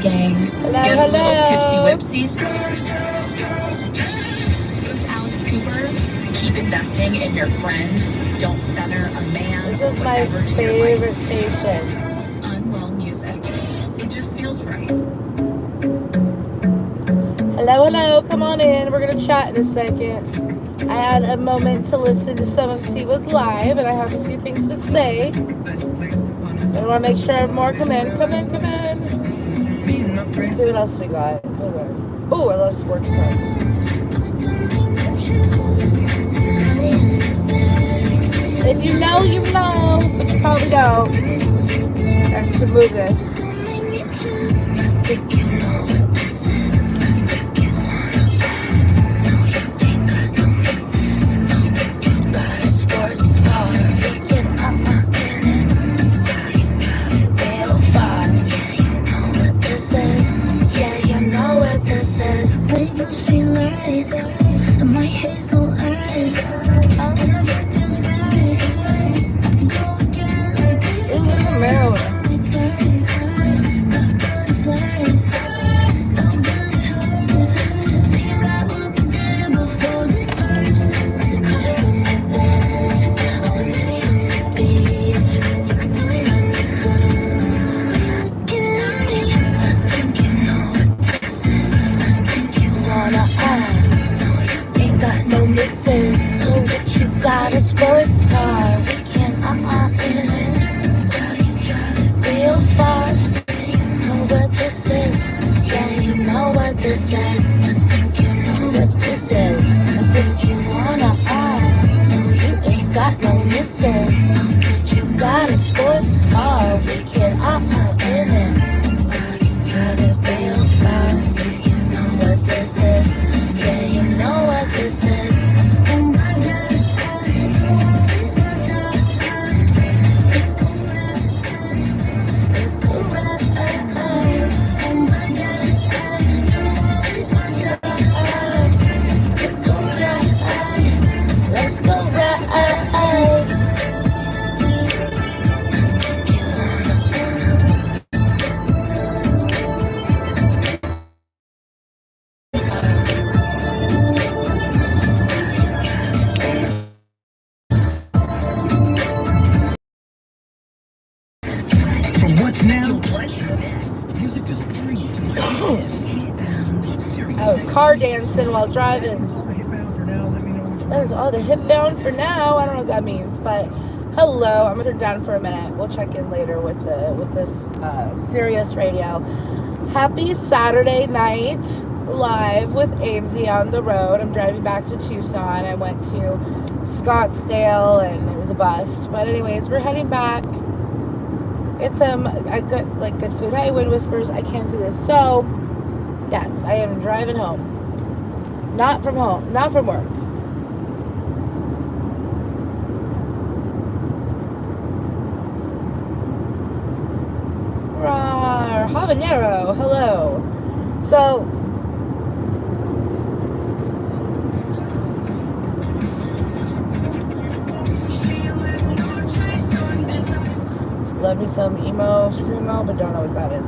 gang. Hello, Get a little hello. tipsy whipsies. It's Alex Cooper. Keep investing in your friend. Don't center a man This or is my whatever to your favorite life. station. Unwell music. It just feels right. Hello, hello. Come on in. We're going to chat in a second. I had a moment to listen to some of Siwa's live, and I have a few things to say. I want to make sure more come in. Come in, come in. Let's see what else we got. Hold on. Oh, I love sports car. If you know, you know, but you probably don't. I should move this. My hazel eyes, and I think this right. Go again like this. Ooh, look at Maryland. Butterflies, so good. Think about what we did before this first. The color on the bed, I would meet on the beach. You could do it on the hood. Looking at me, I think you know what this is. I think you wanna ain't got no misses. Oh, but you got a sports car. We can in it. Real far. Know what this is. Yeah, you know what this is. I think you know what this is. I think you wanna no, you ain't got no misses. You got a sports car. We can in it. Try to real far. You know what this is. Yeah, you know what this is. Oh my God, it's my time. Let's go right. Let's go right. Oh my God, it's my time. Let's go right. Let's go right. From what's now, music doesn't free. I was car dancing while driving. That is all the hip bound for now. I don't know what that means, but hello. I'm gonna turn down for a minute. We'll check in later with this Sirius Radio. Happy Saturday night live with Amesy on the road. I'm driving back to Tucson. I went to Scottsdale and it was a bust. But anyways, we're heading back. It's a good food. Hey, wind whispers. I can't see this. So yes, I am driving home. Not from home. Not from work. Rawr, habanero. Hello. So love me some emo, screamo, but don't know what that is.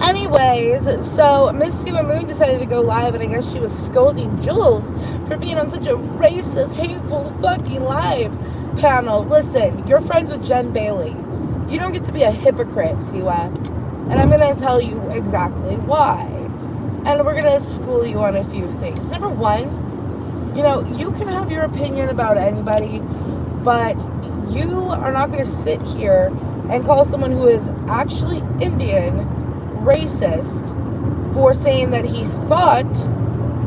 Anyways, so Miss Siwa Moon decided to go live, and I guess she was scolding Jules for being on such a racist, hateful fucking live panel. Listen, you're friends with Jen Bailey. You don't get to be a hypocrite, Siwa. And I'm going to tell you exactly why. And we're going to school you on a few things. Number one, you can have your opinion about anybody, but you are not going to sit here and call someone who is actually Indian racist for saying that he thought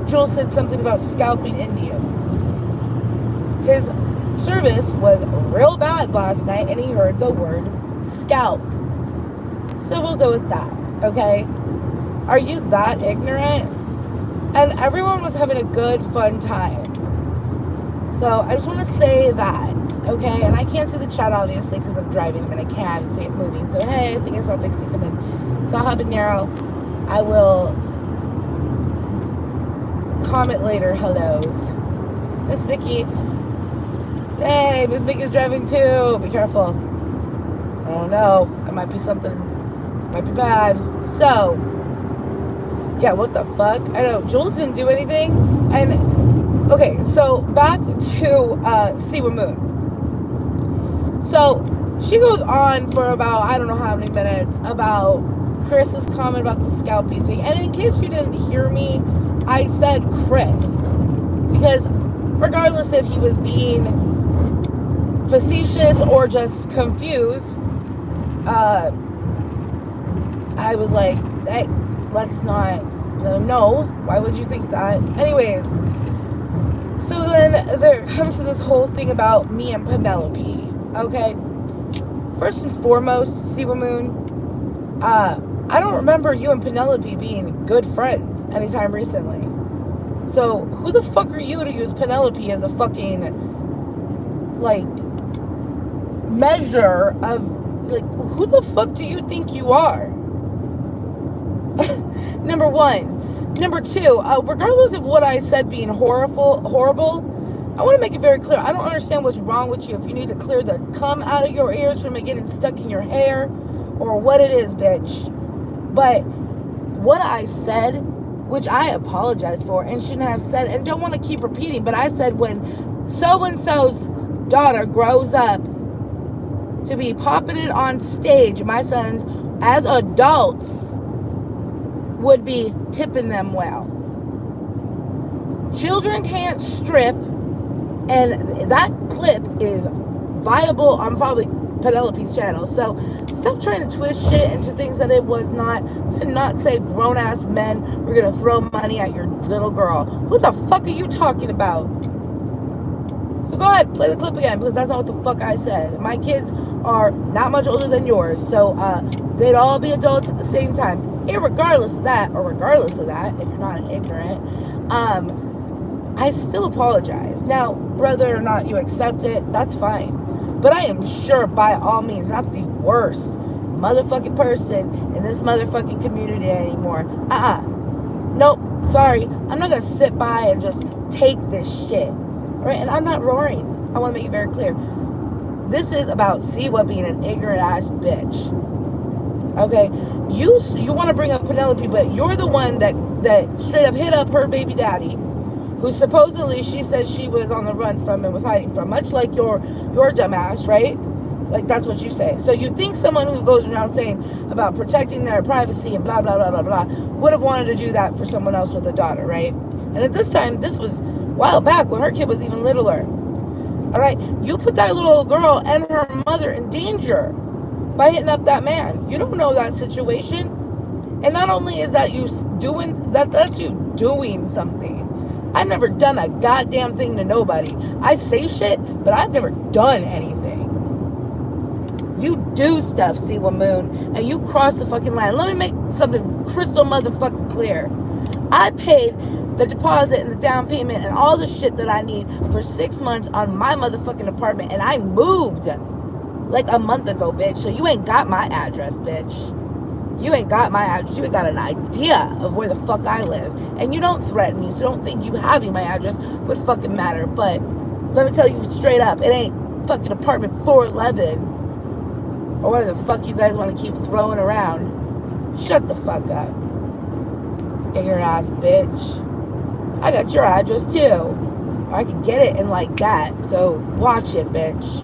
Jules said something about scalping Indians. His service was real bad last night and he heard the word scalp. So we'll go with that, okay? Are you that ignorant? And everyone was having a good, fun time. So I just want to say that, okay? And I can't see the chat, obviously, because I'm driving, and I can see it moving. So, hey, I think I saw Pixie come in. Saw Habanero. I will comment later. Hellos. Miss Vicky. Hey, Miss Vicky's driving too. Be careful. Oh, no. It might be something. Might be bad. So, Yeah, what the fuck? I know, Jules didn't do anything. And, okay, so back to Siwa Moon. So, she goes on for about, I don't know how many minutes, about Chris's comment about the scalping thing. And in case you didn't hear me, I said Chris. Because regardless if he was being facetious or just confused, I was like, hey, let's not, no, why would you think that? Anyways, so then there comes to this whole thing about me and Penelope, okay? First and foremost, Siwa Moon, I don't remember you and Penelope being good friends anytime recently. So, who the fuck are you to use Penelope as a fucking, like, measure of, like, who the fuck do you think you are? Number one. Number two, regardless of what I said being horrible, I want to make it very clear. I don't understand what's wrong with you. If you need to clear the cum out of your ears from it getting stuck in your hair, or what it is, bitch. But what I said, which I apologize for and shouldn't have said, and don't want to keep repeating, but I said when so-and-so's daughter grows up to be popping it on stage, my sons, as adults, would be tipping them well. Children can't strip, and that clip is viable on probably Penelope's channel. So stop trying to twist shit into things that it was not. I did not say grown-ass men were gonna throw money at your little girl. Who the fuck are you talking about? So go ahead, play the clip again, because that's not what the fuck I said. My kids are not much older than yours, so they'd all be adults at the same time. Irregardless of that, or regardless of that, if you're not an ignorant, I still apologize. Now, whether or not you accept it, that's fine. But I am sure, by all means, not the worst motherfucking person in this motherfucking community anymore. Nope, sorry. I'm not gonna sit by and just take this shit. Right? And I'm not roaring. I want to make it very clear. This is about Siwa being an ignorant ass bitch. Okay? You want to bring up Penelope, but you're the one that straight up hit up her baby daddy, who supposedly she says she was on the run from and was hiding from, much like your dumbass, right? Like, that's what you say. So you think someone who goes around saying about protecting their privacy and blah, blah, blah, blah, blah, would have wanted to do that for someone else with a daughter, right? And at this time, this was a while back when her kid was even littler. All right? You put that little girl and her mother in danger by hitting up that man. You don't know that situation. And not only is that you doing, that's you doing something. I've never done a goddamn thing to nobody. I say shit, but I've never done anything. You do stuff, Siwa Moon, and you cross the fucking line. Let me make something crystal motherfucking clear. I paid the deposit and the down payment and all the shit that I need for 6 months on my motherfucking apartment, and I moved like a month ago, bitch. So you ain't got my address, bitch. You ain't got my address. You ain't got an idea of where the fuck I live. And you don't threaten me, so don't think you having my address would fucking matter. But let me tell you straight up, it ain't fucking apartment 411 or whatever the fuck you guys want to keep throwing around. Shut the fuck up, ignorant ass bitch. I got your address too. I could get it in like that. So watch it, bitch.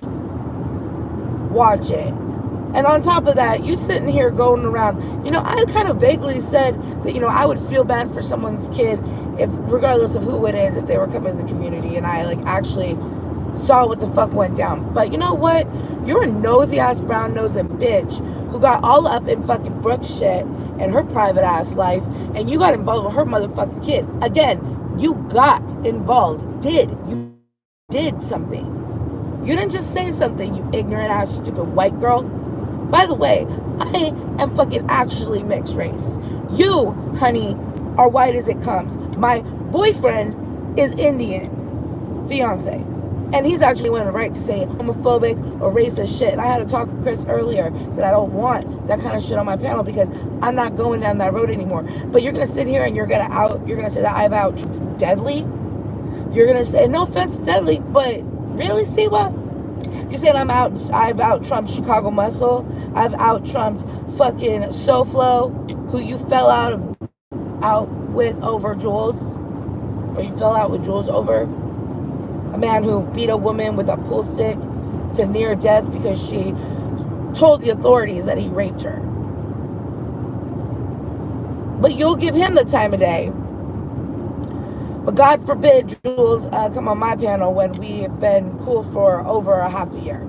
Watch it. And on top of that, you sitting here going around, I kind of vaguely said that, I would feel bad for someone's kid if, regardless of who it is, if they were coming to the community and I actually saw what the fuck went down. But you know what? You're a nosy ass brown nosing bitch who got all up in fucking Brooke's shit and her private ass life, and you got involved with her motherfucking kid. Again, you got involved. You did something. You didn't just say something, you ignorant ass stupid white girl. By the way, I am fucking actually mixed race. You, honey, are white as it comes. My boyfriend is Indian, fiance. And he's actually went right to say homophobic or racist shit. And I had to talk to Chris earlier that I don't want that kind of shit on my panel because I'm not going down that road anymore. But you're going to sit here and you're going to say that I've out Deadly. You're going to say, no offense to Deadly, but really, Siwa? You're saying I've out-trumped Chicago Muscle. I've out-trumped fucking SoFlo, who you fell out of out with over Jules, or you fell out with Jules over a man who beat a woman with a pool stick to near death because she told the authorities that he raped her. But you'll give him the time of day. But God forbid Jules come on my panel when we have been cool for over a half a year.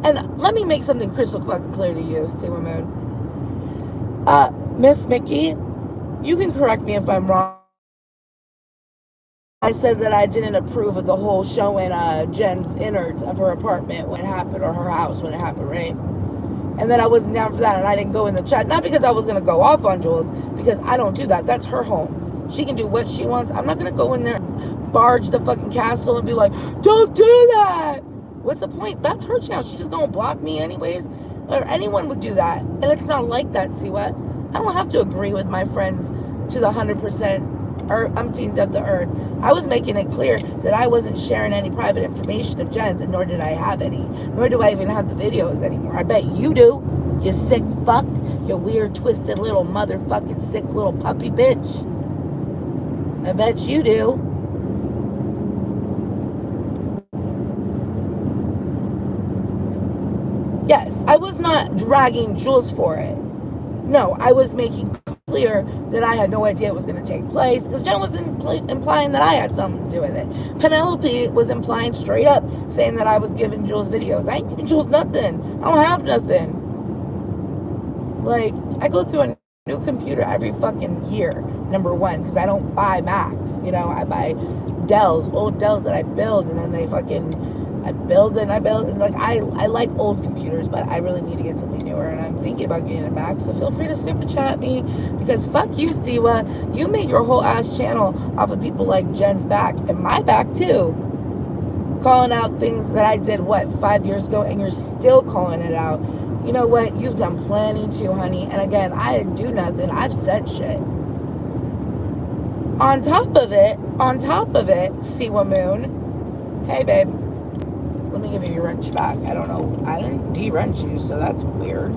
And let me make something crystal fucking clear to you, Siwa Moon. Miss Mickey, you can correct me if I'm wrong. I said that I didn't approve of the whole showing Jen's innards of her apartment when it happened, or her house when it happened, right? And then I wasn't down for that, and I didn't go in the chat. Not because I was going to go off on Jules, because I don't do that. That's her home. She can do what she wants. I'm not going to go in there and barge the fucking castle and be like, don't do that. What's the point? That's her channel. She's just going to block me anyways. Or anyone would do that. And it's not like that, Siwa. I don't have to agree with my friends to the 100% or umpteenth of the earth. I was making it clear that I wasn't sharing any private information of Jen's, and nor did I have any. Nor do I even have the videos anymore. I bet you do, you sick fuck. You weird, twisted little motherfucking sick little puppy bitch. I bet you do. Yes, I was not dragging Jules for it. No, I was making clear that I had no idea it was going to take place, because Jen was implying that I had something to do with it. Penelope was implying straight up, saying that I was giving Jules videos. I ain't giving Jules nothing. I don't have nothing. Like, I go through a new computer every fucking year, number one, because I don't buy Macs. You know, I buy Dells, old Dells that I build, and then they fucking... I build, and like, I like old computers, but I really need to get something newer, and I'm thinking about getting a Mac, so feel free to super chat me, because fuck you, Siwa. You made your whole ass channel off of people like Jen's back, and my back too, calling out things that I did, 5 years ago, and you're still calling it out. You know what? You've done plenty too, honey, and again, I didn't do nothing. I've said shit. On top of it, Siwa Moon, hey, babe. Let me give you your wrench back. I don't know. I didn't de-wrench you, so that's weird.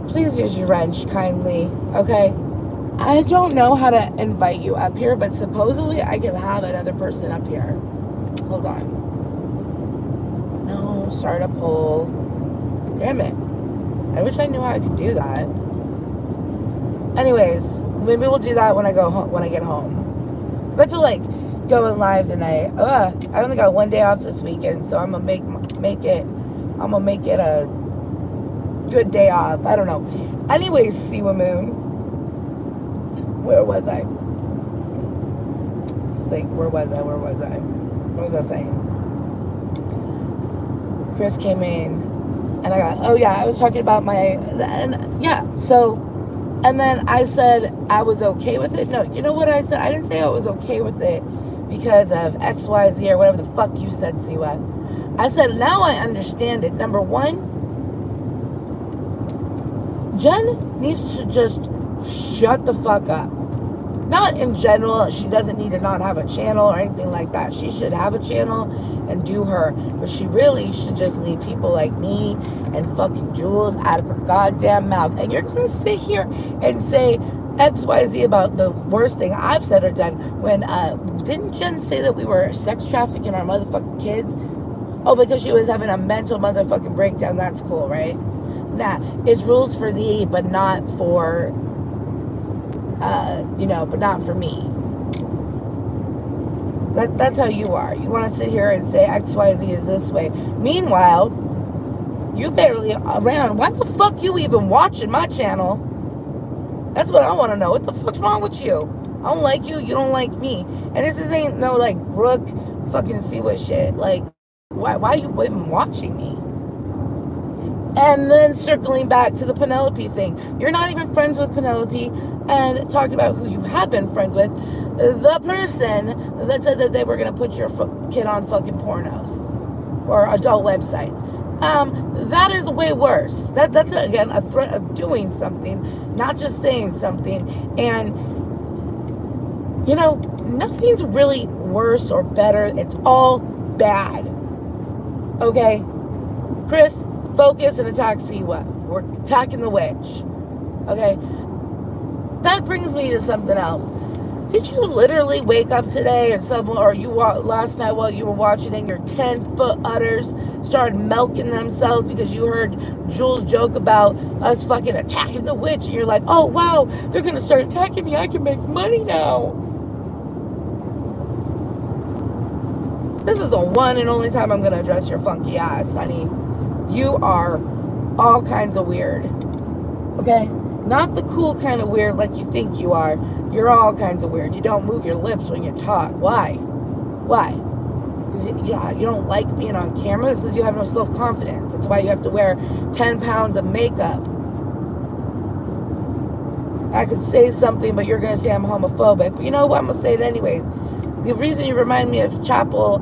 Please use your wrench kindly, okay? I don't know how to invite you up here, but supposedly I can have another person up here. Hold on. No, start a poll. Damn it. I wish I knew how I could do that. Anyways, maybe we'll do that when I go home, when I get home. Because I feel like going live tonight. I only got one day off this weekend, so I'm gonna make it a good day off. I don't know. Anyways, Siwa Moon, where was I? Let's think. Where was I? What was I saying? Chris came in, and I was talking about and then I said I was okay with it. No, you know what I said? I didn't say I was okay with it because of X, Y, Z, or whatever the fuck you said, Siwa. I said, now I understand it. Number one, Jen needs to just shut the fuck up. Not in general, she doesn't need to not have a channel or anything like that. She should have a channel and do her. But she really should just leave people like me and fucking Jules out of her goddamn mouth. And you're going to sit here and say XYZ about the worst thing I've said or done when, didn't Jen say that we were sex trafficking our motherfucking kids? Oh, because she was having a mental motherfucking breakdown. That's cool, right? Nah, it's rules for thee, but not for, but not for me. That's how you are. You want to sit here and say XYZ is this way. Meanwhile, you barely around. Why the fuck you even watching my channel? That's what I want to know. What the fuck's wrong with you? I don't like you. You don't like me. And this ain't no, like, Brooke fucking Siwa shit. Like, why are you even watching me? And then circling back to the Penelope thing. You're not even friends with Penelope, and talking about who you have been friends with. The person that said that they were going to put your kid on fucking pornos or adult websites. That is way worse. That's, again, a threat of doing something, not just saying something. And, nothing's really worse or better. It's all bad. Okay? Chris, focus and attack Siwa. We're attacking the witch. Okay? That brings me to something else. Did you literally wake up today or last night while you were watching and your 10-foot udders started milking themselves because you heard Jules joke about us fucking attacking the witch, and you're like, oh wow, they're gonna start attacking me, I can make money now. This is the one and only time I'm gonna address your funky ass, honey. You are all kinds of weird. Okay? Not the cool kind of weird like you think you are. You're all kinds of weird. You don't move your lips when you talk. Why? Why? Because you don't like being on camera. This is you have no self-confidence. That's why you have to wear 10 pounds of makeup. I could say something, but you're going to say I'm homophobic. But you know what? I'm going to say it anyways. The reason you remind me of Chapel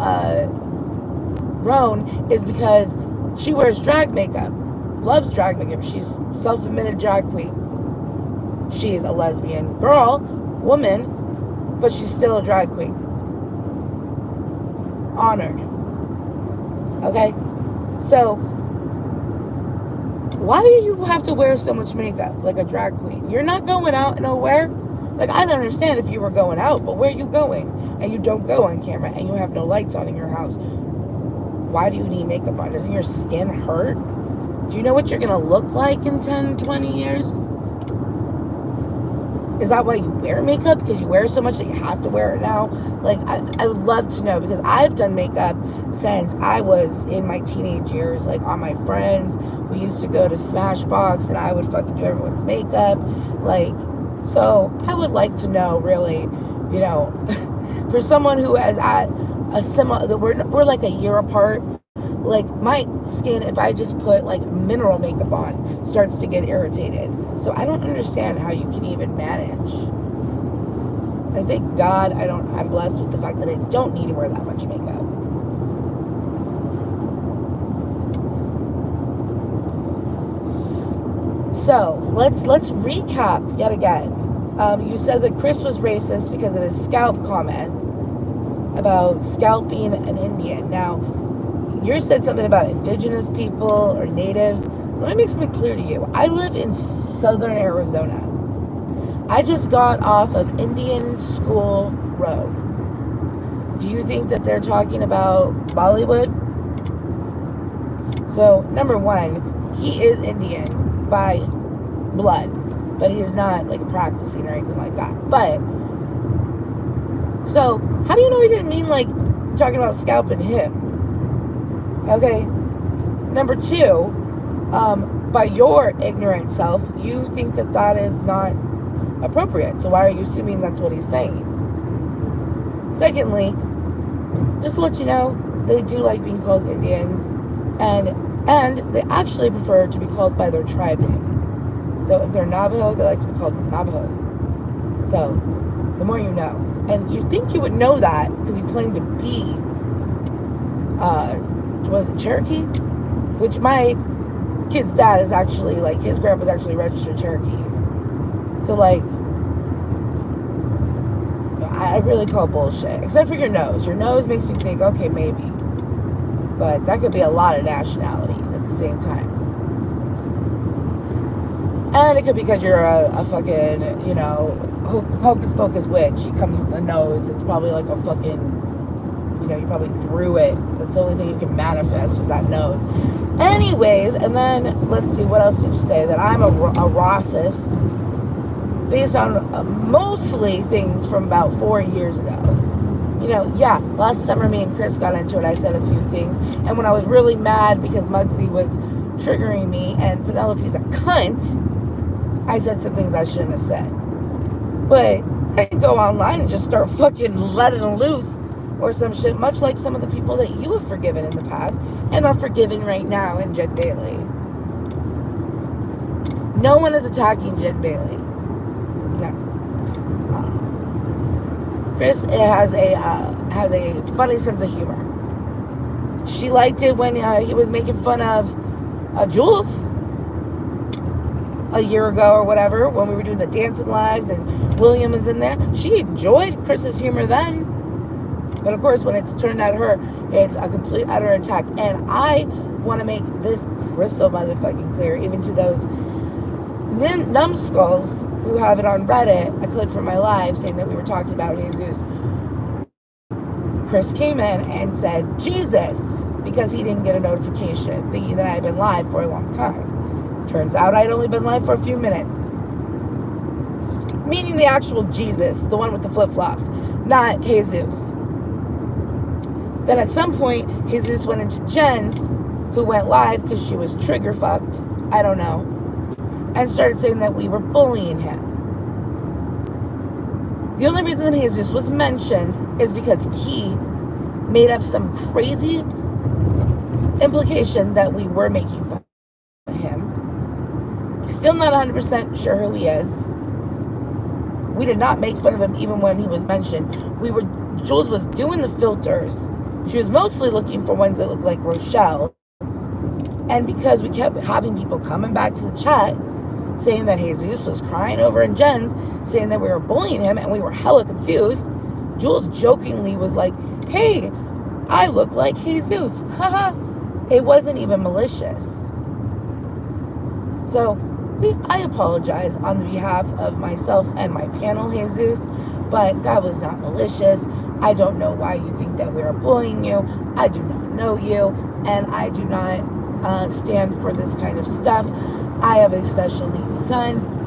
Roan is because she wears drag makeup. Loves drag makeup. She's self-admitted drag queen. She's a lesbian girl, woman, but she's still a drag queen. Honored. Okay? So, why do you have to wear so much makeup like a drag queen? You're not going out nowhere. Like, I don't understand if you were going out, but where are you going? And you don't go on camera and you have no lights on in your house. Why do you need makeup on? Doesn't your skin hurt? Do you know what you're going to look like in 10, 20 years? Is that why you wear makeup? Because you wear so much that you have to wear it now? Like, I would love to know, because I've done makeup since I was in my teenage years. Like, on my friends, we used to go to Smashbox, and I would fucking do everyone's makeup. Like, so I would like to know, really, you know, for someone who is at a similar, we're like a year apart. Like, my skin, if I just put like mineral makeup on, starts to get irritated. So I don't understand how you can even manage. And thank God I'm blessed with the fact that I don't need to wear that much makeup. So let's recap yet again. You said that Chris was racist because of his scalp comment about scalping an Indian. Now, you said something about indigenous people or natives. Let me make something clear to you. I live in southern Arizona. I just got off of Indian School Road. Do you think that they're talking about Bollywood? So, number one, he is Indian by blood, but he is not like practicing or anything like that. But, so, how do you know he didn't mean like talking about scalping him? Okay. Number two, by your ignorant self, you think that that is not appropriate. So why are you assuming that's what he's saying? Secondly, just to let you know, they do like being called Indians, and they actually prefer to be called by their tribe name. So if they're Navajo, they like to be called Navajos. So the more you know. And you'd think you would know that because you claim to be, was it Cherokee? Which my kid's dad is actually, like, his grandpa's actually registered Cherokee. So, like, I really call bullshit. Except for your nose. Your nose makes me think, okay, maybe. But that could be a lot of nationalities at the same time. And it could be because you're a fucking, you know, hocus pocus witch. You come from the nose. It's probably like a fucking, you know, you probably grew it. That's the only thing you can manifest was that nose. Anyways, and then, let's see, what else did you say? That I'm a racist based on mostly things from about 4 years ago. You know, yeah, last summer me and Chris got into it. I said a few things. And when I was really mad because Muggsy was triggering me and Penelope's a cunt, I said some things I shouldn't have said. But I didn't go online and just start fucking letting loose or some shit, much like some of the people that you have forgiven in the past and are forgiven right now in Jen Bailey. No one is attacking Jen Bailey. No. Chris has a funny sense of humor. She liked it when he was making fun of Jules a year ago or whatever, when we were doing the dancing lives and William is in there. She enjoyed Chris's humor then. But of course, when it's turned at her, it's a complete utter attack. And I want to make this crystal motherfucking clear, even to those numbskulls who have it on Reddit, a clip from my live saying that we were talking about Jesus. Chris came in and said Jesus because he didn't get a notification, thinking that I had been live for a long time. Turns out I'd only been live for a few minutes. Meaning the actual Jesus, the one with the flip-flops, not Jesus. Then at some point, Jesus went into Jen's, who went live because she was trigger fucked, I don't know, and started saying that we were bullying him. The only reason that Jesus was mentioned is because he made up some crazy implication that we were making fun of him. Still not 100% sure who he is. We did not make fun of him even when he was mentioned. Jules was doing the filters. She was mostly looking for ones that looked like Rochelle. And because we kept having people coming back to the chat saying that Jesus was crying over in Jen's, saying that we were bullying him, and we were hella confused, Jules jokingly was like, hey, I look like Jesus. Haha. It wasn't even malicious. So I apologize on the behalf of myself and my panel, Jesus, but that was not malicious. I don't know why you think that we are bullying you. I do not know you, and I do not stand for this kind of stuff. I have a special needs son.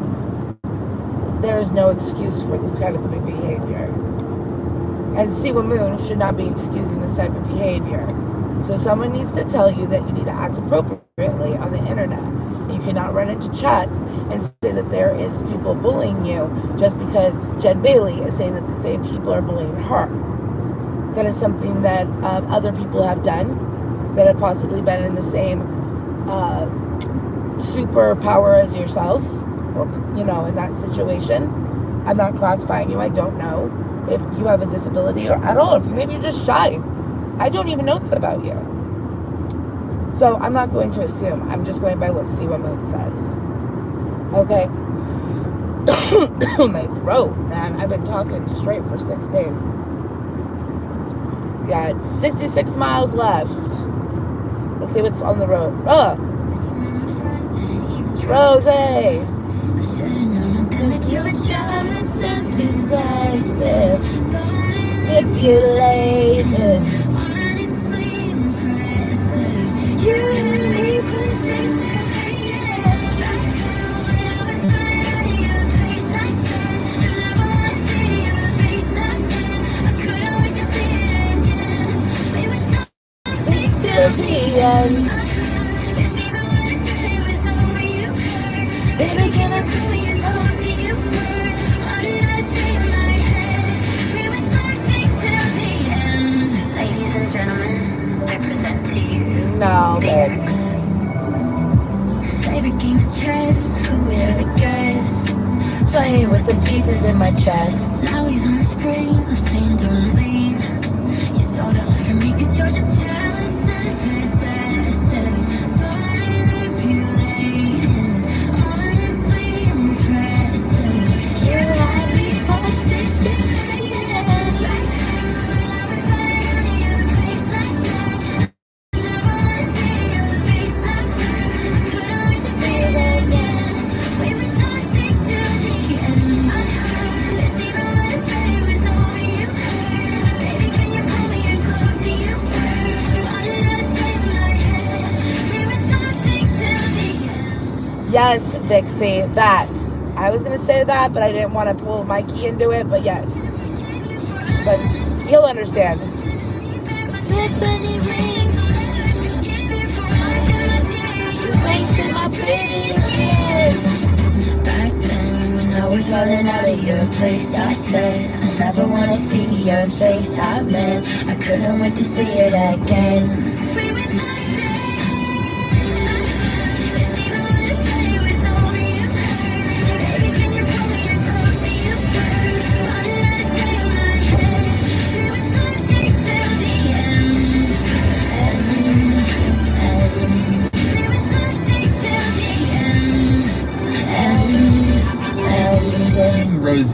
There is no excuse for this kind of behavior. And Siwa Moon should not be excusing this type of behavior. So someone needs to tell you that you need to act appropriately on the internet. You cannot run into chats and say that there is people bullying you just because Jen Bailey is saying that the same people are bullying her. That is something that other people have done that have possibly been in the same superpower as yourself, or, in that situation. I'm not classifying you. I don't know if you have a disability or at all. If maybe you're just shy. I don't even know that about you. So I'm not going to assume. I'm just going by what Siwa Moon says. Okay? My throat, man. I've been talking straight for 6 days. We got 66 miles left. Let's see what's on the road. Rose! Manipulated. You and me till the end. Baby, can I pull you close to you? What did I say in my head? We were toxic till the end. Ladies and gentlemen, I present to you No, Phoenix. Favorite game is chess. Who would ever guess? playing with the pieces in my chest. Now he's on the screen, I'm saying don't leave. You saw that line from me cause you're just jealous and possessive. So manipulated, honestly impressive. You had me participating. Back then when I was right on the other place I said never wanna see your face again. I couldn't wait to see it again. We were toxic till the end. It's even what I said was all you heard. Baby, can you pull me in close to you? What did I say in my head? We were toxic till the end. Yes, Vixie, that. I was going to say that, but I didn't want to pull Mikey into it, but yes. But you'll understand. Tiffany rings, wasting my pretty kiss. Back then, when I was running out of your place, I said I never want to see your face. I meant I couldn't wait to see it again. We were toxic. It's even when I said it was all you heard. Baby, can you pull me in close to you? What did I say in my head? We were toxic till the end. We were toxic till the end. Rose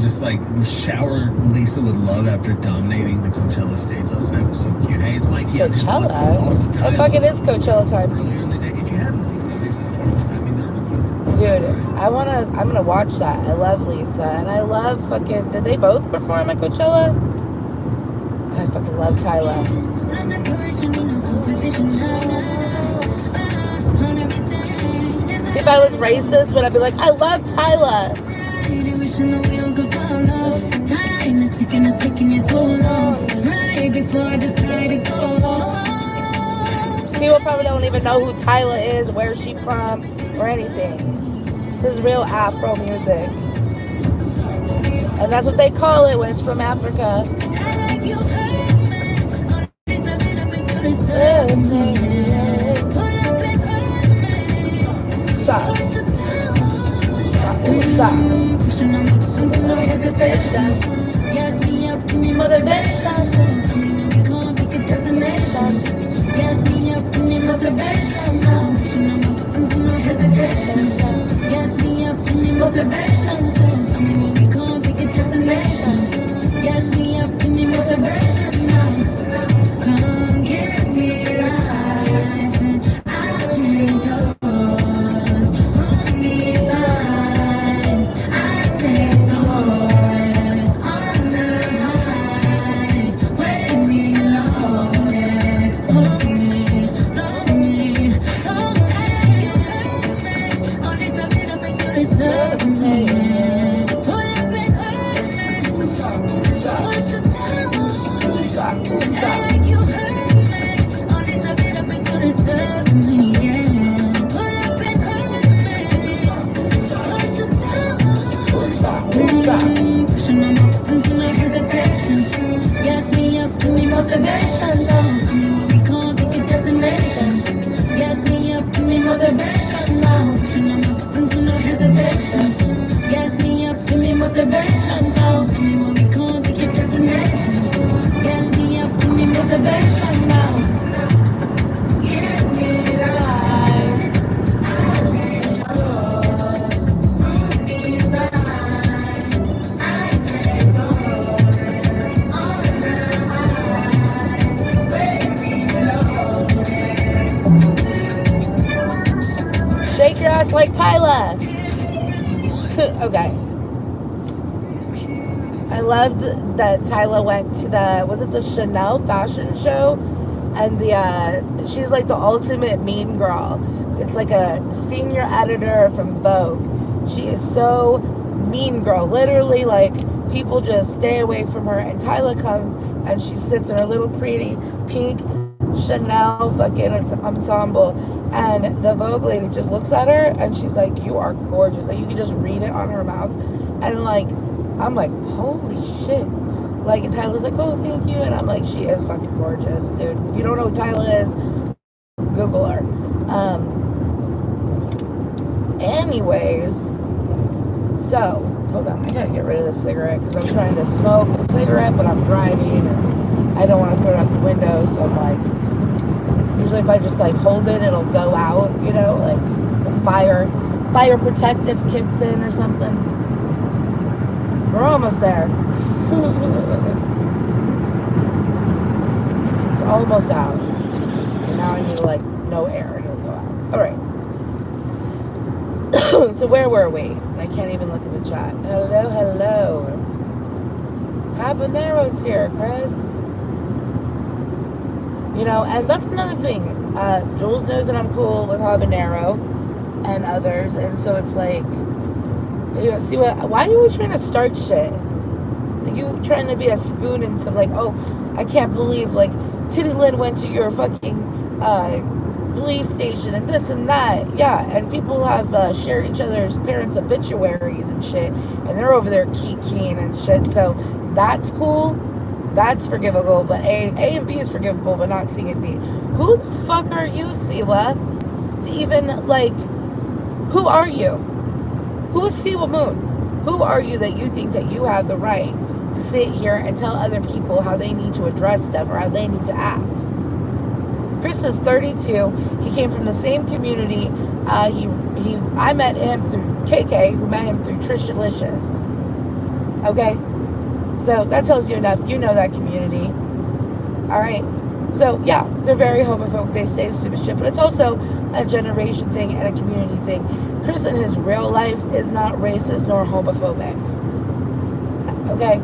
just like showered Lisa with love after dominating the Coachella stage last night. It was so cute. Hey, it's Mikey. Coachella? Also, Oh, fuck, it is Coachella time. earlier in the day. If you haven't seen today's performance, I mean, they're on Dude, I'm gonna watch that. I love Lisa, and I love fucking, did they both perform at Coachella? I fucking love Tyler. See, if I was racist, would I be like, I love Tyler? Siwa probably don't even know who Tyler is, where she from, or anything. This is real Afro music. And that's what they call it when it's from Africa. Stop. Shake your ass like Tyler. Okay. I loved that Tyler went to was it the Chanel fashion show? And she's like the ultimate mean girl. It's like a senior editor from Vogue. She is so mean girl. Literally, like, people just stay away from her. And Tyler comes and she sits in her little pretty pink Chanel fucking ensemble. And the Vogue lady just looks at her and she's like, you are gorgeous. Like, you can just read it on her mouth. And like, I'm like, holy shit. Like, and Tyler's like, oh, thank you. And I'm like, she is fucking gorgeous, dude. If you don't know who Tyler is, Google her. Anyways, so, hold on. I gotta get rid of this cigarette because I'm trying to smoke a cigarette, but I'm driving and I don't want to throw it out the window. So I'm like, usually if I just like hold it, it'll go out, you know, like the fire protective kicks in or something. We're almost there. It's almost out. Okay, now I need to like no air and it'll go out. Alright. So where were we? I can't even look at the chat. Hello. Habanero's here, Chris. You know, and that's another thing. Jules knows that I'm cool with Habanero and others, and so it's like, you know, Siwa, why are you trying to start shit? Like, you trying to be a spoon and some, like, oh, I can't believe, like, Titty Lynn went to your fucking police station and this and that. Yeah, and people have shared each other's parents' obituaries and shit, and they're over there kikiing and shit, so that's cool. That's forgivable, but A and B is forgivable, but not C and D. Who the fuck are you, Siwa, to even, like, who are you? Who is Siwa Moon? Who are you that you think that you have the right to sit here and tell other people how they need to address stuff or how they need to act? Chris is 32. He came from the same community. I met him through KK, who met him through Trishalicious. Okay? So that tells you enough. You know that community. Alright? So, yeah, they're very homophobic. They say stupid shit. But it's also a generation thing and a community thing. Chris in his real life is not racist nor homophobic. Okay?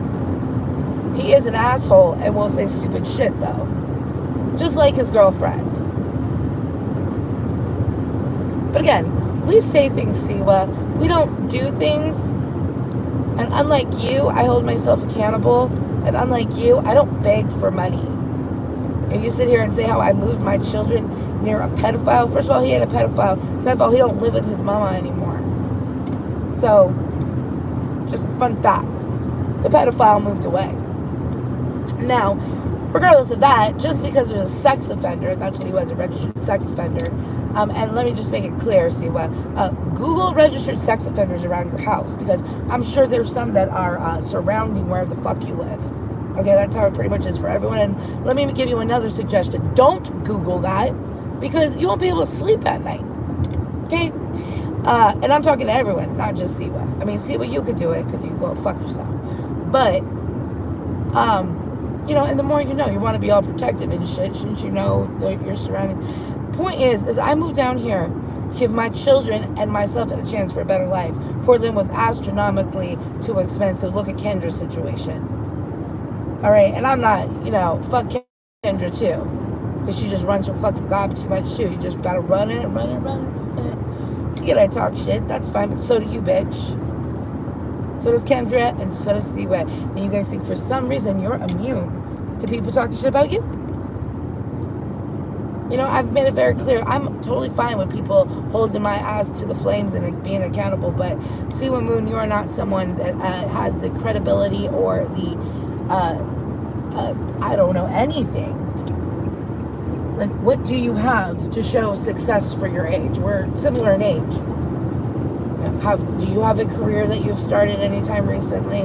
He is an asshole and will say stupid shit, though. Just like his girlfriend. But again, we say things, Siwa. We don't do things. And unlike you, I hold myself accountable. And unlike you, I don't beg for money. And you sit here and say how I moved my children near a pedophile. First of all, he ain't a pedophile. Second of all, he don't live with his mama anymore. So, just fun fact. The pedophile moved away. Now, regardless of that, just because there's a sex offender, that's what he was, a registered sex offender. And let me just make it clear, Siwa. Google registered sex offenders around your house, because I'm sure there's some that are surrounding wherever the fuck you live. Okay, that's how it pretty much is for everyone. And let me give you another suggestion. Don't Google that, because you won't be able to sleep at night. Okay? And I'm talking to everyone, not just Siwa. I mean, Siwa, you could do it, because you can go fuck yourself. But, you know, and the more you know, you want to be all protective and shit, shouldn't you know your surroundings? Point is I moved down here to give my children and myself a chance for a better life. Portland was astronomically too expensive. Look at Kendra's situation. All right, and I'm not, you know, fuck Kendra too, because she just runs her fucking gob too much too. You just gotta run it. You gotta talk shit, that's fine, but so do you, bitch. So does Kendra, and so does Siwa. And you guys think for some reason you're immune to people talking shit about you? You know, I've made it very clear. I'm totally fine with people holding my ass to the flames and being accountable. But Siwa Moon, you are not someone that has the credibility or the, I don't know, anything. Like, what do you have to show success for your age? We're similar in age. Do you have a career that you've started anytime recently?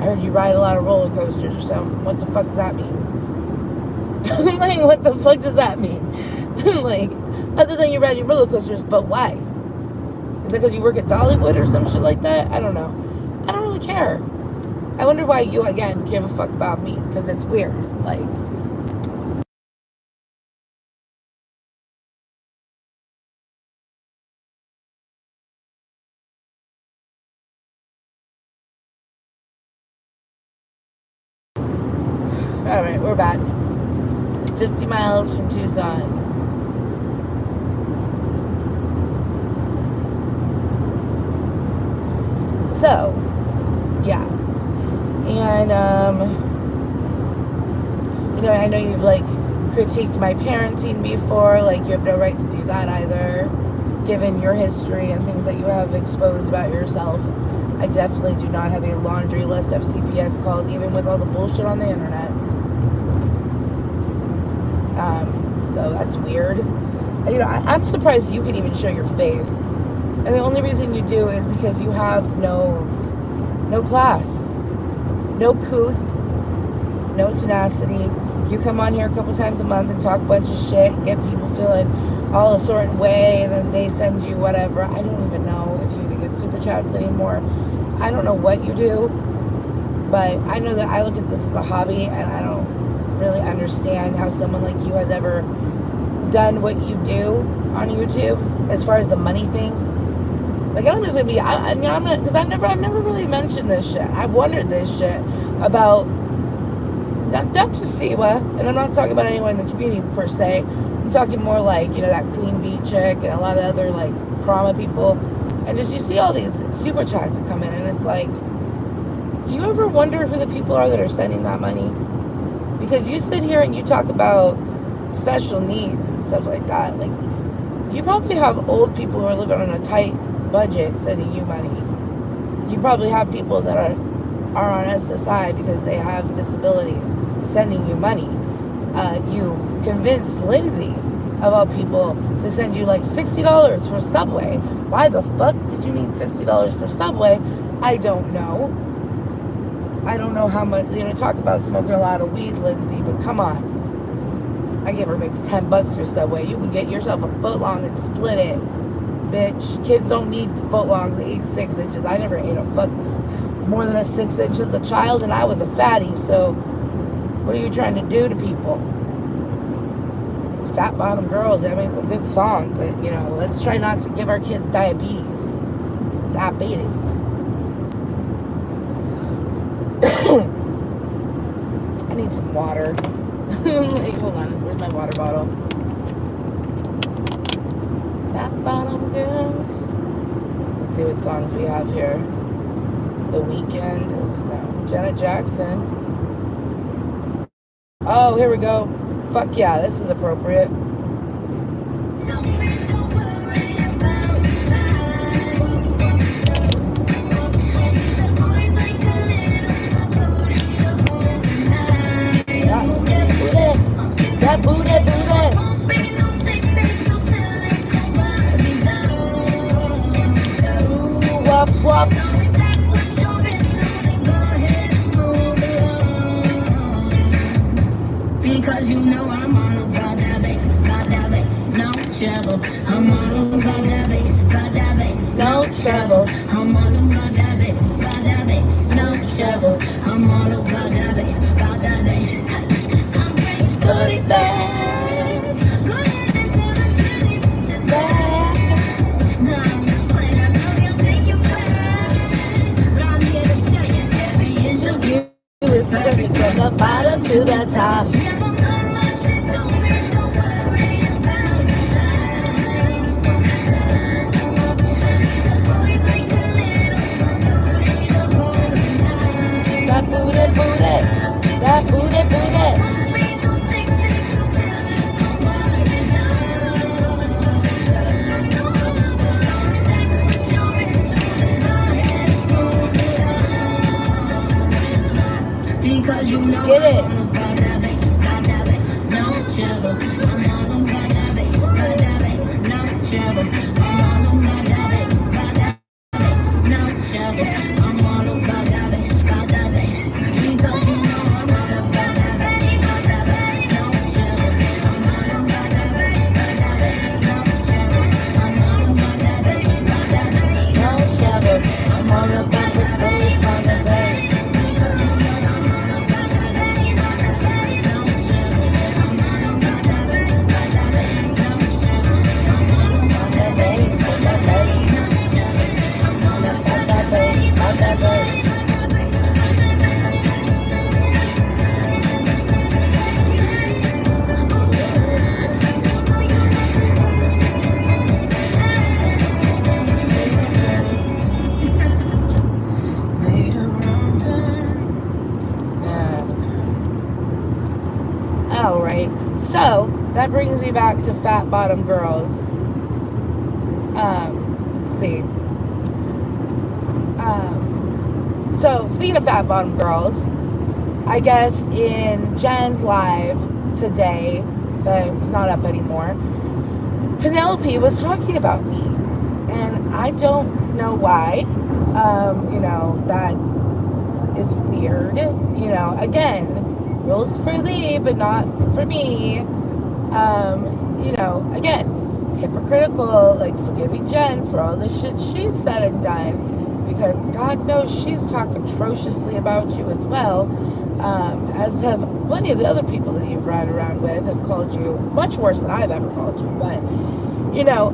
I heard you ride a lot of roller coasters or something. What the fuck does that mean? Like, what the fuck does that mean? Like, other than you riding roller coasters, but why? Is it because you work at Dollywood or some shit like that? I don't know. I don't really care. I wonder why you, again, give a fuck about me, because it's weird. Like, alright, we're back. 50 miles from Tucson. So, yeah. And, you know, I know you've, like, critiqued my parenting before. Like, you have no right to do that either, given your history and things that you have exposed about yourself. I definitely do not have a laundry list of CPS calls, even with all the bullshit on the internet. So that's weird. You know, I'm surprised you can even show your face. And the only reason you do is because you have no class, no couth, no tenacity. You come on here a couple times a month and talk a bunch of shit and get people feeling all a certain way, and then they send you whatever. I don't even know if you even get super chats anymore. I don't know what you do, but I know that I look at this as a hobby, and I don't really understand how someone like you has ever done what you do on YouTube as far as the money thing. Like, I'm just gonna be, I'm not, because I've never really mentioned this shit. I've wondered this shit about, not just Siwa, and I'm not talking about anyone in the community per se. I'm talking more like, you know, that Queen Bee chick and a lot of other, like, Krama people. And just, you see all these super chats that come in, and it's like, do you ever wonder who the people are that are sending that money? Because you sit here and you talk about special needs and stuff like that. Like, you probably have old people who are living on a tight budget sending you money. You probably have people that are on SSI because they have disabilities sending you money. You convinced Lindsay, of all people, to send you like $60 for Subway. Why the fuck did you need $60 for Subway? I don't know. I don't know how much, you know, talk about smoking a lot of weed, Lindsay, but come on. I gave her maybe $10 for Subway. You can get yourself a footlong and split it, bitch. Kids don't need footlongs at age 6 inches. I never ate a fucking more than a 6 inch as a child, and I was a fatty. So what are you trying to do to people? Fat Bottom Girls, I mean, it's a good song, but, you know, let's try not to give our kids diabetes. I need some water. Hey, hold on, where's my water bottle? Fat Bottom Girls. Let's see what songs we have here. The Weeknd. It's no Janet Jackson. Oh, here we go. Fuck yeah, this is appropriate. That booty. Ooh, wop, wop. Because you know I'm all about that bass, no trouble. I'm all about that bass, no trouble. I'm all about that bass, no trouble. I'm all about that bass, Booty back, go ahead and tell us just back. No, I'm just playing, I know you'll think you're fine, but I'm here to tell you every inch of you is perfect from the bottom to the top. That booty. Because you know Get it. I'm about that bass, no trouble. I'm all about that bass, no trouble. I'm all about that bass, no trouble. I'm all about that bass, because you know I'm all about that bass, no trouble. I'm all about that bass, no trouble. I'm all about that bass, no trouble. I'm all about the bass on the bass. So that brings me back to Fat Bottom Girls. Let's see. So speaking of Fat Bottom Girls, I guess in Jen's live today, but it's not up anymore, Penelope was talking about me, and I don't know why. You know, that is weird. You know, again, rules for thee, but not for me. You know, again, hypocritical, like forgiving Jen for all the shit she's said and done, because God knows she's talked atrociously about you as well, as have plenty of the other people that you've run around with have called you much worse than I've ever called you. But, you know,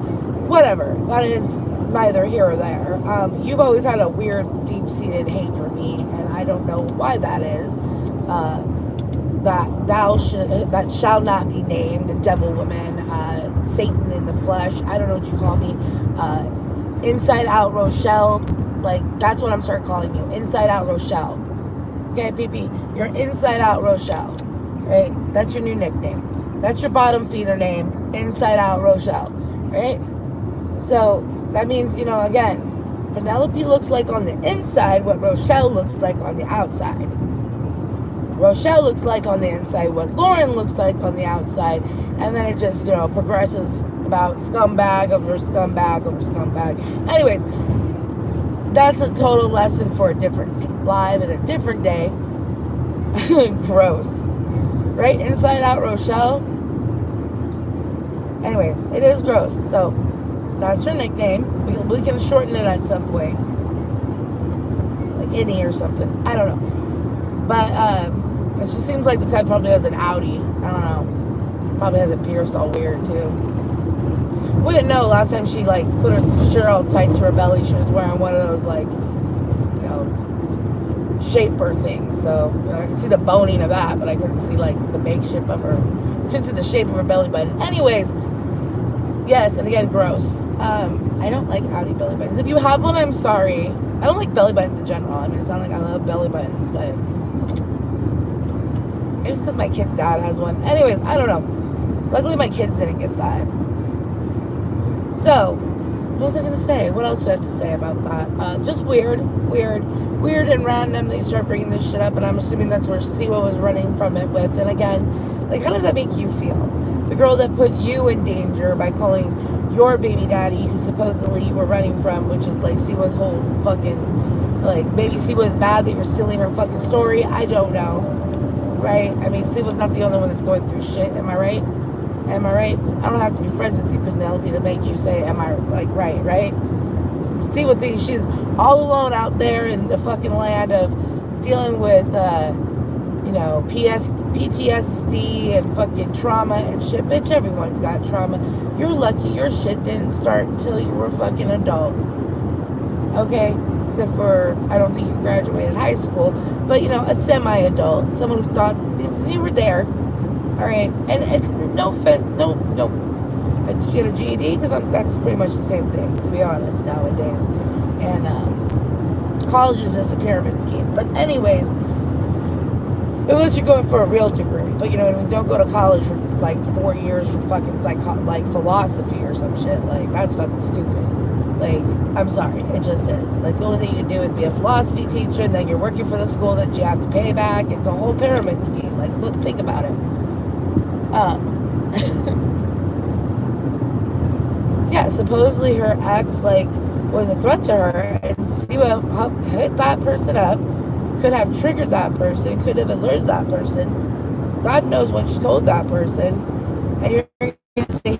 whatever. That is neither here or there. You've always had a weird, deep-seated hate for me, and I don't know why that is. That shall not be named, devil woman, Satan in the flesh. I don't know what you call me. Inside out Rochelle. Like, that's what I'm starting calling you. Inside out Rochelle. Okay, PP? You're inside out Rochelle. Right? That's your new nickname. That's your bottom feeder name. Inside out Rochelle. Right? So, that means, you know, again, Penelope looks like on the inside what Rochelle looks like on the outside. Rochelle looks like on the inside what Lauren looks like on the outside, and then it just, you know, progresses about scumbag over scumbag over scumbag. Anyways, that's a total lesson for a different live and a different day. Gross. Right? Inside out Rochelle. Anyways, it is gross. So, that's her nickname. We can shorten it at some point. Like, innie or something. I don't know. But and she seems like the type probably has an Audi. I don't know. Probably has it pierced all weird too. We didn't know last time she like put her shirt all tight to her belly. She was wearing one of those like, you know, shaper things. So I could see the boning of that, but I couldn't see like the makeshift of her. I couldn't see the shape of her belly button. Anyways, yes, and again, gross. I don't like Audi belly buttons. If you have one, I'm sorry. I don't like belly buttons in general. I mean, it's not like I love belly buttons, but maybe it's because my kid's dad has one. Anyways, I don't know. Luckily, my kids didn't get that. So, what was I going to say? What else do I have to say about that? Just weird and random that you start bringing this shit up, and I'm assuming that's where Siwa was running from it with. And again, like, how does that make you feel? The girl that put you in danger by calling your baby daddy, who supposedly you were running from, which is like Siwa's whole fucking, like, maybe Siwa is mad that you're stealing her fucking story. I don't know. Right? I mean, Siwa's not the only one that's going through shit. Am I right? Am I right? I don't have to be friends with you, Penelope, to make you say, am I like right? Right? Siwa thinks she's all alone out there in the fucking land of dealing with, PTSD and fucking trauma and shit. Bitch, everyone's got trauma. You're lucky your shit didn't start until you were fucking adult. Okay? Except for, I don't think you graduated high school, but, a semi-adult. Someone who thought you were there. Alright? And it's no offense. No. Did you get a GED? Because that's pretty much the same thing, to be honest, nowadays. And college is just a pyramid scheme. But anyways, unless you're going for a real degree. But you know what I mean? Don't go to college for like 4 years for fucking philosophy or some shit. Like, that's fucking stupid. Like, I'm sorry. It just is. Like, the only thing you can do is be a philosophy teacher, and then you're working for the school that you have to pay back. It's a whole pyramid scheme. Like, look, think about it. Yeah, supposedly her ex, was a threat to her, and Siwa hit that person up, could have triggered that person, could have alerted that person. God knows what she told that person. And you're going to say,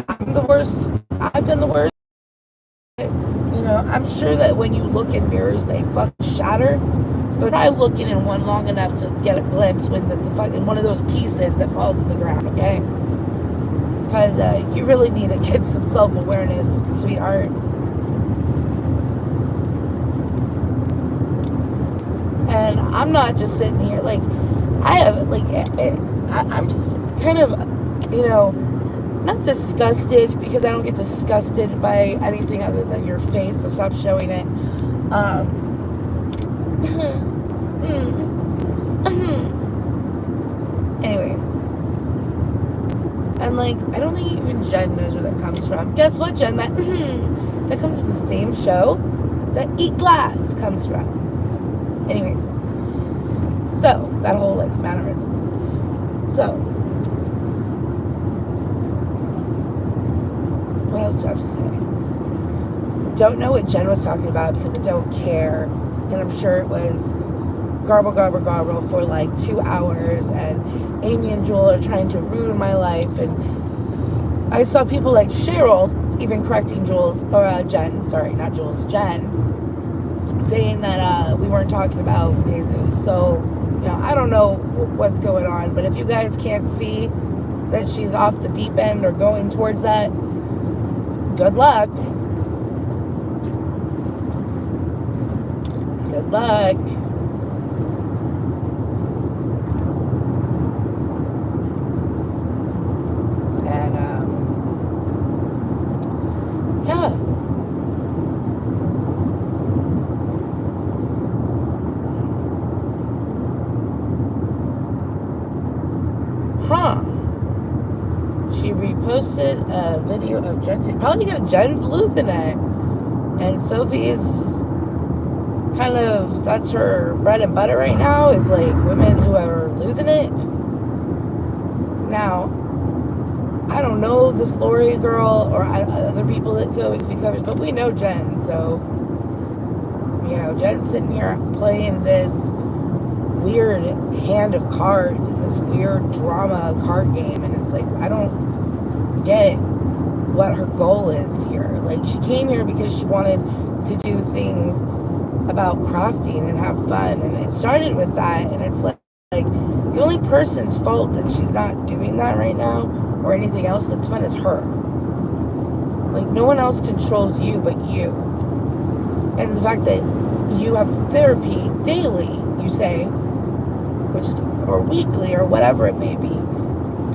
I'm the worst, I've done the worst. I'm sure that when you look in mirrors, they fucking shatter. But try looking in one long enough to get a glimpse when the fucking one of those pieces that falls to the ground, okay? Because you really need to get some self-awareness, sweetheart. And I'm not just sitting here, I'm just kind of, not disgusted, because I don't get disgusted by anything other than your face, so stop showing it. Anyways. And I don't think even Jen knows where that comes from. Guess what, Jen? That comes from the same show that Eat Glass comes from. Anyways. So, that whole mannerism. So, what else do I have to say? Don't know what Jen was talking about because I don't care. And I'm sure it was garble for 2 hours, and Amy and Joel are trying to ruin my life, and I saw people like Cheryl even correcting Jen, saying that we weren't talking about Jesus. So, I don't know what's going on, but if you guys can't see that she's off the deep end or going towards that, good luck. Good luck. And, yeah. She reposted a video of Jen, probably because Jen's losing it. And Sophie's kind of, that's her bread and butter right now, is women who are losing it. Now, I don't know this Lori girl or other people that Sophie covers, but we know Jen, so, Jen's sitting here playing this weird hand of cards in this weird drama card game, and it's I don't get what her goal is here. She came here because she wanted to do things about crafting and have fun. And it started with that. And it's like the only person's fault that she's not doing that right now or anything else that's fun is her. Like, no one else controls you but you. And the fact that you have therapy daily, you say, which is, or weekly, or whatever it may be,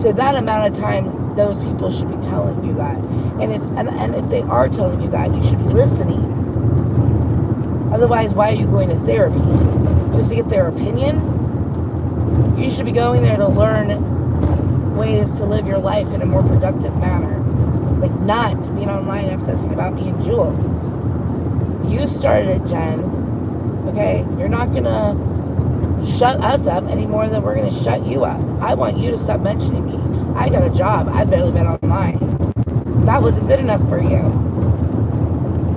to that amount of time, those people should be telling you that. And if they are telling you that, you should be listening. Otherwise, why are you going to therapy? Just to get their opinion? You should be going there to learn ways to live your life in a more productive manner. Like, not being online obsessing about me and Jules. You started it, Jen. Okay? You're not gonna shut us up any more than we're gonna shut you up. I want you to stop mentioning me. I got a job. I've barely been online. That wasn't good enough for you.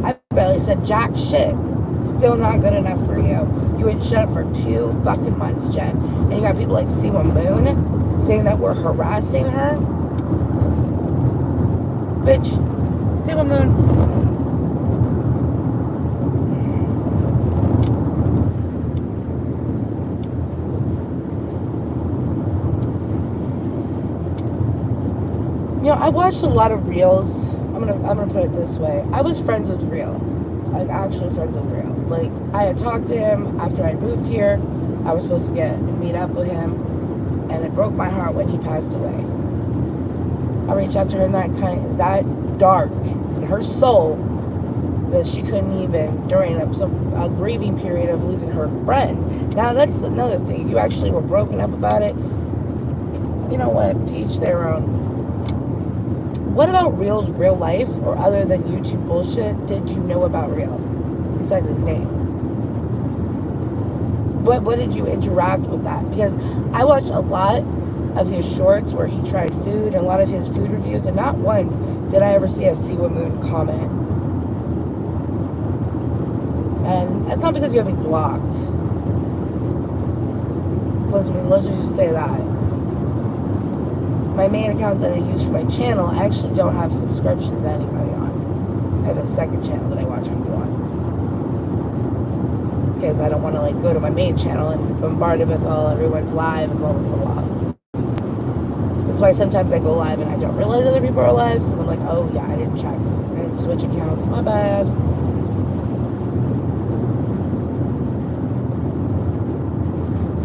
I barely said jack shit. Still not good enough for you. You wouldn't shut up for 2 fucking months, Jen. And you got people like Siwa Moon saying that we're harassing her. Bitch, Siwa Moon. You know, I watched a lot of reels. I'm gonna put it this way. I was friends with Real. Like, actually friends with Real. Like, I had talked to him after I moved here. I was supposed to meet up with him, and it broke my heart when he passed away. I reached out to her, and that kind is that dark in her soul that she couldn't even, during a grieving period of losing her friend. Now, that's another thing. You actually were broken up about it. You know what? To each their own. What about Real's real life, or other than YouTube bullshit, did you know about Real, besides his name? What did you interact with that? Because I watched a lot of his shorts where he tried food, and a lot of his food reviews, and not once did I ever see a Siwa Moon comment. And it's not because you have me blocked. Let's just say that. My main account that I use for my channel, I actually don't have subscriptions to anybody on. I have a second channel that I watch people on. Because I don't want to, like, go to my main channel and bombard it with everyone's live and blah, blah, blah, blah. That's why sometimes I go live and I don't realize other people are live, because I'm like, oh yeah, I didn't check. I didn't switch accounts. My bad.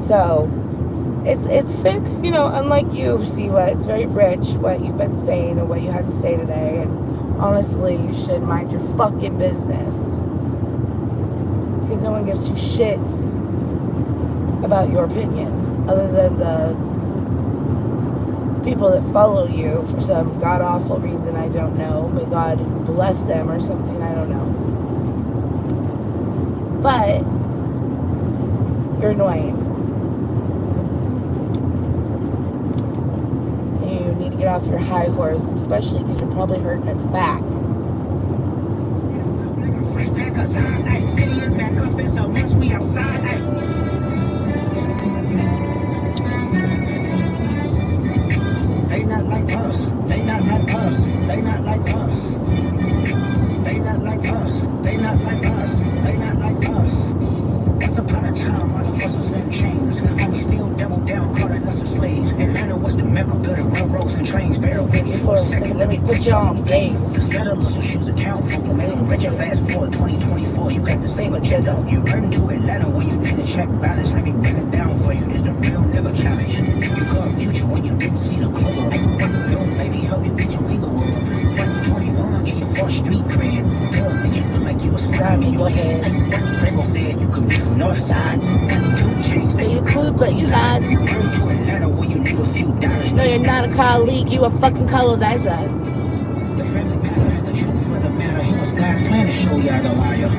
So, it's you know, unlike you, Siwa, it's very rich what you've been saying and what you had to say today, and honestly, you should mind your fucking business, because no one gives 2 shits about your opinion, other than the people that follow you for some god-awful reason I don't know. May God bless them or something, I don't know. But you're annoying. Need to get off your high horse, especially because you're probably hurting its back. They not like us. They not like us. They not like us. They not like us. They not like us. They not like us. Once upon a time, all of us was in chains, and we still double down, calling us some slaves. Atlanta was the mecca, building railroads and trains. Barrel baby for a second, let me put you on game. The settlers will choose a town full, make them rich and fast forward 2024. You got the same agenda. You run to Atlanta when you need to check balance. Let me break it down for you. It's the real nigga challenge. You got future when you didn't see the global. Hey, what you doing, baby? Help you get your legal over. 121, get your first street cred. Girl, make you feel like you a slime in your head. Primo said you could be from north side. Say you could, but you not. You run to Atlanta where you need a few dollars. No, you're not a colleague. You a fucking colonizer. The family matter and the truth for the matter. He was God's plan to show y'all the liar.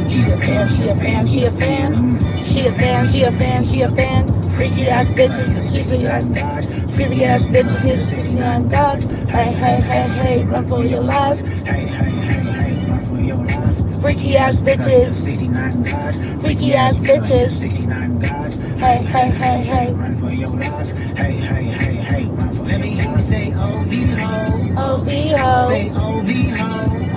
She a fan, she a fan, she a fan. She a fan, she a fan, she a fan. Freaky ass bitches, freaky ass bitches, freaky ass bitches, niggas 69 dogs. Hey, hey, hey, hey, run for your life. Hey, hey, hey, hey, run for your life. Freaky ass bitches, 69 gods. freaky ass bitches. 69 gods. Hey, hey, hey, hey, Run for your life. Hey, hey, hey, hey, run for your life. Let me hear you say OV ho. OV ho, Say OV ho.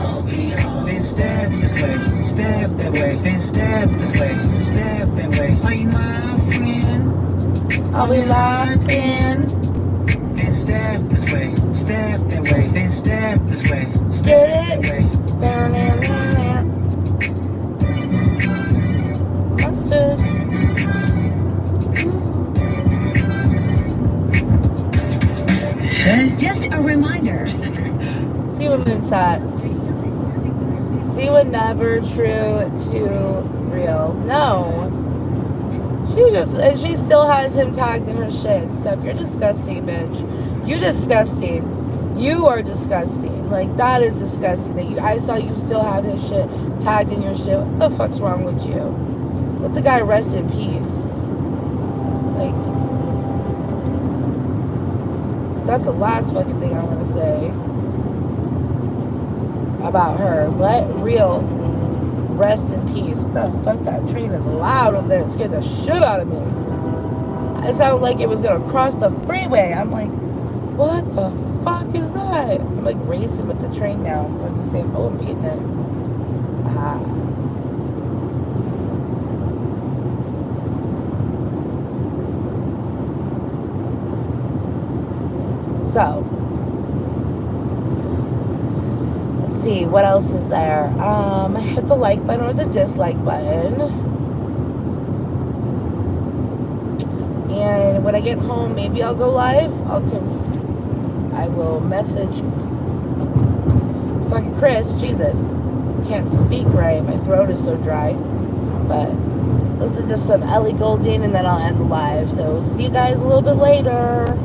way, step that way, then step this way, step that way. Are you my friend? Are we locked in? Then step this way, step that way, then step this way, step Get that it? way. Mustard. Just a reminder. Siwa Moon sucks. Siwa never true to real. No. And she still has him tagged in her shit and stuff. You're disgusting, bitch. You disgusting. You are disgusting. Like, that is disgusting. That I saw you still have his shit tagged in your shit. What the fuck's wrong with you? Let the guy rest in peace. Like, that's the last fucking thing I want to say about her. Let real rest in peace. What the fuck? That train is loud over there. It scared the shit out of me. It sounded like it was gonna cross the freeway. I'm like, what the fuck is that? I'm like racing with the train now. I'm going the same. Oh, I'm beating it. Ah. So, let's see, what else is there? Hit the like button or the dislike button. And when I get home, maybe I'll go live. I will message fucking Chris. Jesus, can't speak right. My throat is so dry. But listen to some Ellie Goulding and then I'll end the live. So see you guys a little bit later.